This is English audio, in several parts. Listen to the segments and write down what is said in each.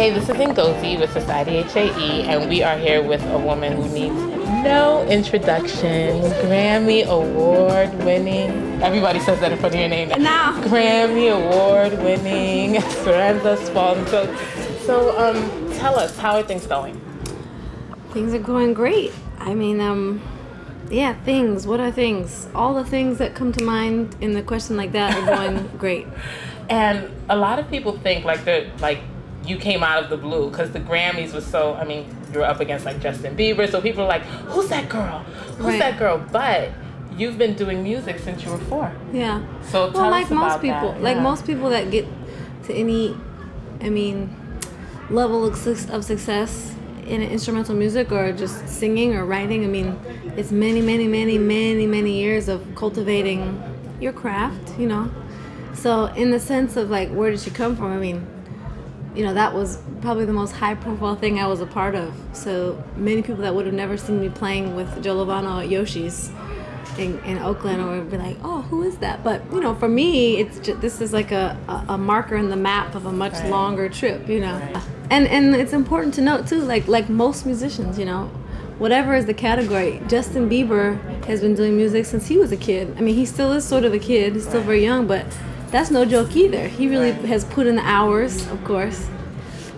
Hey, this is Ngozi with Society HAE, and we are here with a woman who needs no introduction. Grammy Award winning. Everybody says that in front of your name now. Grammy Award winning Esperanza Spalding. So tell us, how are things going? Things are going great. I mean, things. What are things? All the things that come to mind in the question like that are going great. And a lot of people think you came out of the blue because the Grammys was so, I mean, you're up against like Justin Bieber, so people are like, who's that girl? Who's that girl? But you've been doing music since you were 4. Yeah. So tell us about that. Like most people that get to any, level of success in instrumental music or just singing or writing, it's many years of cultivating your craft, you know. So in the sense of like, where did she come from? That was probably the most high-profile thing I was a part of. So many people that would have never seen me playing with Joe Lovano at Yoshi's in Oakland would be like, oh, who is that? But, for me, this is like a marker in the map of a much longer trip, Right. And it's important to note, too, like most musicians, whatever is the category, Justin Bieber has been doing music since he was a kid. He still is sort of a kid. He's still very young, but that's no joke either. He really has put in the hours, of course.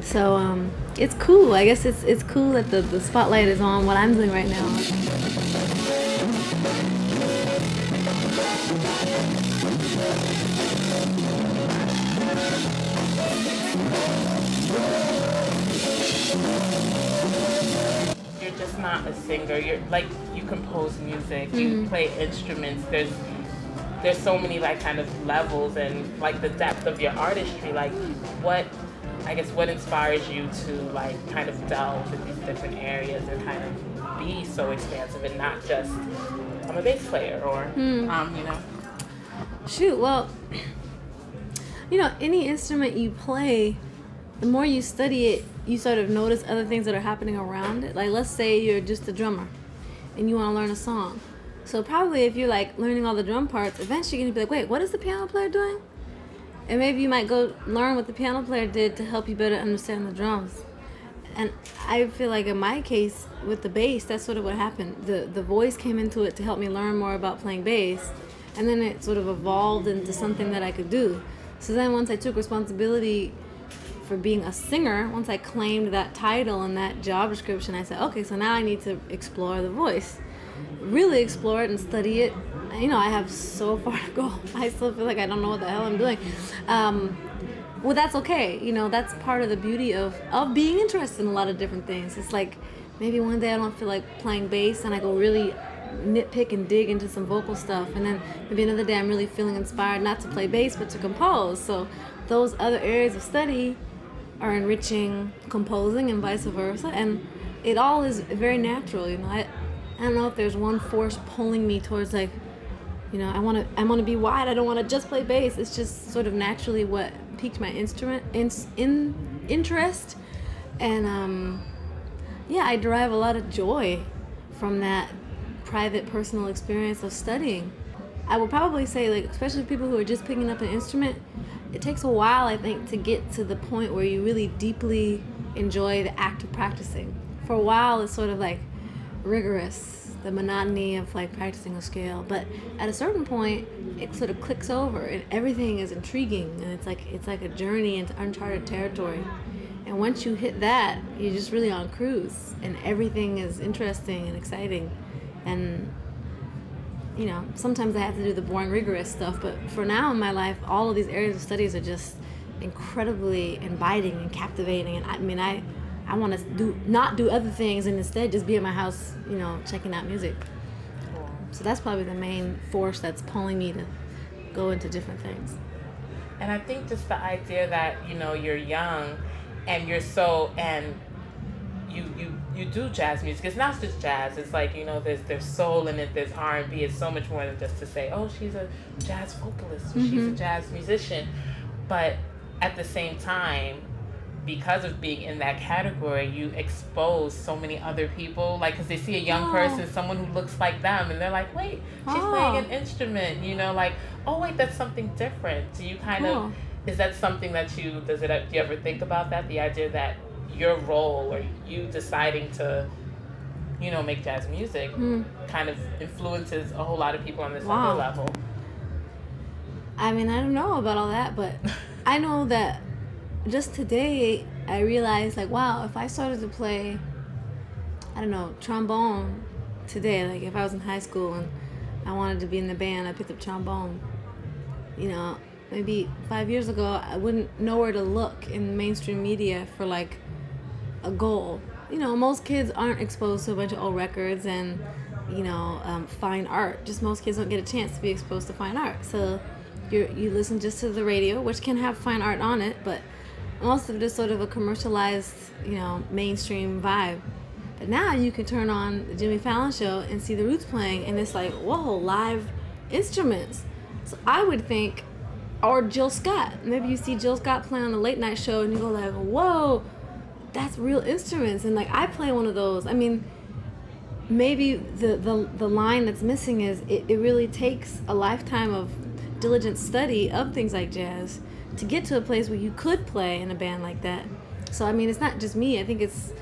So it's cool. I guess it's cool that the spotlight is on what I'm doing right now. You're just not a singer. You're like, you compose music, you play instruments. There's so many like kind of levels and like the depth of your artistry. Like what inspires you to like kind of delve in these different areas and kind of be so expansive and not just I'm a bass player or Shoot, well, any instrument you play, the more you study it, you sort of notice other things that are happening around it. Like let's say you're just a drummer and you want to learn a song. So probably if you're like learning all the drum parts, eventually you're gonna be like, wait, what is the piano player doing? And maybe you might go learn what the piano player did to help you better understand the drums. And I feel like in my case with the bass, that's sort of what happened. The voice came into it to help me learn more about playing bass, and then it sort of evolved into something that I could do. So then once I took responsibility for being a singer, once I claimed that title and that job description, I said, okay, so now I need to explore the voice. Really explore it and study it. I have so far to go. I still feel like I don't know what the hell I'm doing. Well, that's okay. That's part of the beauty of being interested in a lot of different things. It's like maybe one day I don't feel like playing bass and I go really nitpick and dig into some vocal stuff, and then maybe another day I'm really feeling inspired not to play bass but to compose. So those other areas of study are enriching composing and vice versa, and it all is very natural. I don't know if there's one force pulling me towards like, I want to be wide. I don't want to just play bass. It's just sort of naturally what piqued my interest, and I derive a lot of joy from that private, personal experience of studying. I would probably say, like, especially people who are just picking up an instrument, it takes a while, I think, to get to the point where you really deeply enjoy the act of practicing. For a while, it's sort of like rigorous, the monotony of like practicing a scale, but at a certain point it sort of clicks over and everything is intriguing, and it's like a journey into uncharted territory. And once you hit that, you're just really on cruise and everything is interesting and exciting. And sometimes I have to do the boring rigorous stuff, but for now in my life, all of these areas of studies are just incredibly inviting and captivating. And I want to not do other things and instead just be at my house, checking out music. Cool. So that's probably the main force that's pulling me to go into different things. And I think just the idea that, you're young and you do jazz music. It's not just jazz. It's like, there's soul in it, there's R&B. It's so much more than just to say, oh, she's a jazz vocalist, or she's a jazz musician. But at the same time, because of being in that category, you expose so many other people, like, because they see a young person, someone who looks like them, and they're like, wait, she's playing an instrument, like, oh, wait, that's something different. So you kind of is that something that do you ever think about that? The idea that your role or you deciding to, make jazz music kind of influences a whole lot of people on this other level. I mean, I don't know about all that, but I know that just today I realized, like, wow, if I started to play, I don't know, trombone today, like if I was in high school and I wanted to be in the band, I picked up trombone. Maybe 5 years ago, I wouldn't know where to look in mainstream media for like a goal. Most kids aren't exposed to a bunch of old records and, fine art. Just most kids don't get a chance to be exposed to fine art. So you listen just to the radio, which can have fine art on it, but most of it is sort of a commercialized, mainstream vibe. But now you can turn on the Jimmy Fallon show and see the Roots playing, and it's like, whoa, live instruments. So I would think, or Jill Scott. Maybe you see Jill Scott playing on the late night show and you go like, whoa, that's real instruments. And like, I play one of those. I mean, maybe the line that's missing is it really takes a lifetime of diligent study of things like jazz to get to a place where you could play in a band like that. So I mean, it's not just me. I think it's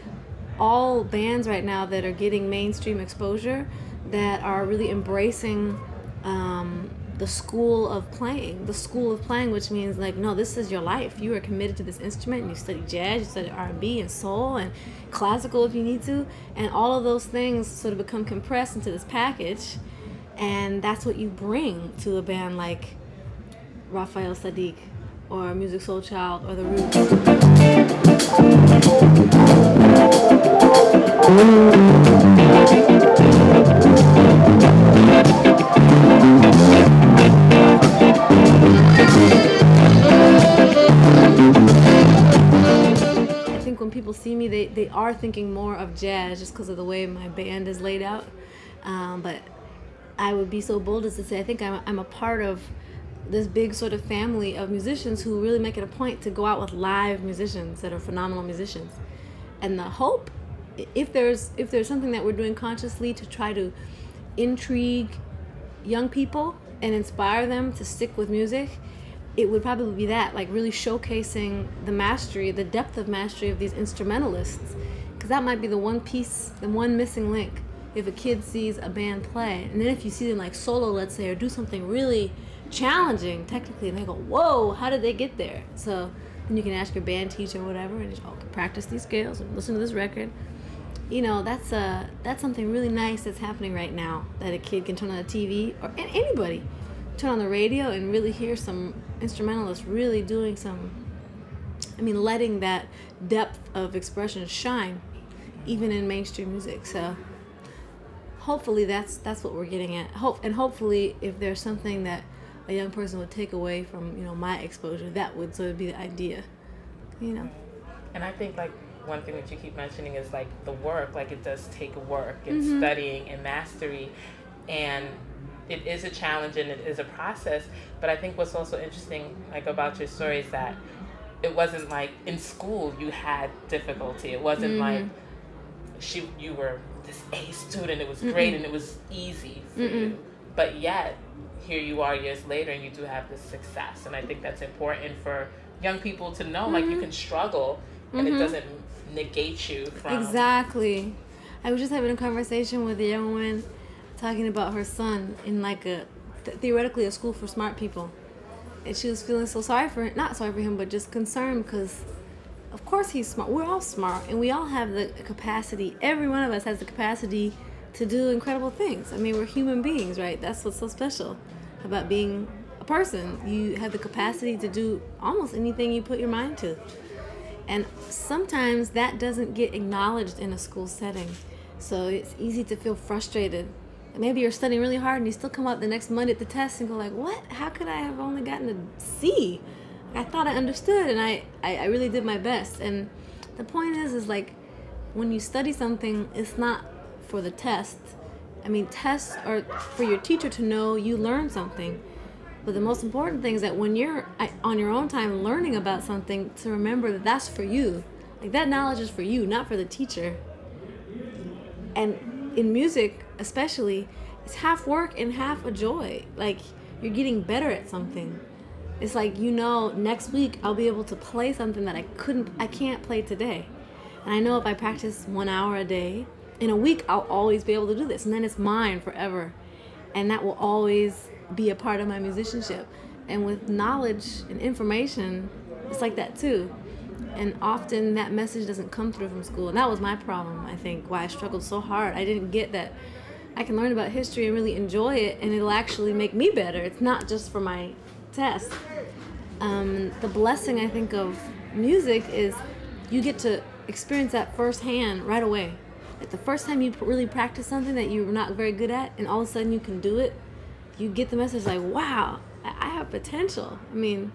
all bands right now that are getting mainstream exposure that are really embracing the school of playing, which means like, no, this is your life. You are committed to this instrument, and you study jazz, you study R&B and soul and classical if you need to, and all of those things sort of become compressed into this package, and that's what you bring to a band like Raphael Saadiq or Music Soul Child or The I think when people see me, they are thinking more of jazz just because of the way my band is laid out. But I would be so bold as to say I think I'm a part of this big sort of family of musicians who really make it a point to go out with live musicians that are phenomenal musicians. And the hope, if there's something that we're doing consciously to try to intrigue young people and inspire them to stick with music, it would probably be that, like really showcasing the mastery, the depth of mastery of these instrumentalists, because that might be the one piece, the one missing link. If a kid sees a band play, and then if you see them like solo, let's say, or do something really challenging technically, and they go, whoa, how did they get there? So then you can ask your band teacher or whatever, and just practice these scales and listen to this record. That's something really nice that's happening right now, that a kid can turn on the TV, or anybody turn on the radio and really hear some instrumentalists really doing letting that depth of expression shine even in mainstream music. So hopefully that's what we're getting at. Hopefully if there's something that a young person would take away from my exposure, that would sort of be the idea. And I think like one thing that you keep mentioning is like the work. Like it does take work and studying and mastery, and it is a challenge and it is a process. But I think what's also interesting like about your story is that it wasn't like in school you had difficulty. It wasn't like you were this A student, it was great and it was easy for you. But yet here you are years later and you do have this success. And I think that's important for young people to know, like you can struggle and it doesn't negate you from... Exactly. I was just having a conversation with a young woman talking about her son in like theoretically a school for smart people. And she was feeling so not sorry for him, but just concerned because of course he's smart. We're all smart and we all have the capacity. Every one of us has the capacity to do incredible things. I mean, we're human beings, right? That's what's so special about being a person. You have the capacity to do almost anything you put your mind to. And sometimes that doesn't get acknowledged in a school setting. So it's easy to feel frustrated. Maybe you're studying really hard and you still come out the next Monday at the test and go like, what? How could I have only gotten a C? I thought I understood and I really did my best. And the point is like when you study something, it's not for the test. I mean, tests are for your teacher to know you learned something. But the most important thing is that when you're on your own time learning about something, to remember that that's for you. Like that knowledge is for you, not for the teacher. And in music, especially, it's half work and half a joy. Like you're getting better at something. It's like, you know, next week I'll be able to play something that I can't play today. And I know if I practice 1 hour a day, in a week I'll always be able to do this, and then it's mine forever. And that will always be a part of my musicianship. And with knowledge and information, it's like that too. And often that message doesn't come through from school. And that was my problem, I think, why I struggled so hard. I didn't get that I can learn about history and really enjoy it, and it'll actually make me better. It's not just for my test. The blessing, I think, of music is you get to experience that firsthand right away. Like the first time you really practice something that you're not very good at, and all of a sudden you can do it, you get the message like, wow, I have potential. I mean,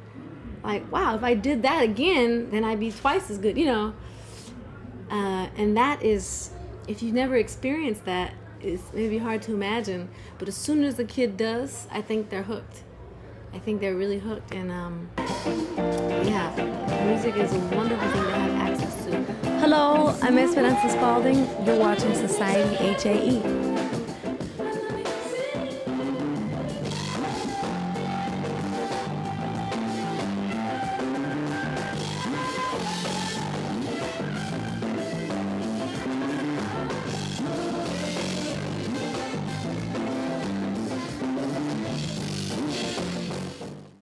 like, wow, if I did that again, then I'd be twice as good, you know. And that is, if you never experienced that, it's maybe hard to imagine. But as soon as a kid does, I think they're hooked. I think they're really hooked. And yeah, music is a wonderful thing to have access to. Hello, I'm Esperanza Spalding. You're watching Society HAE.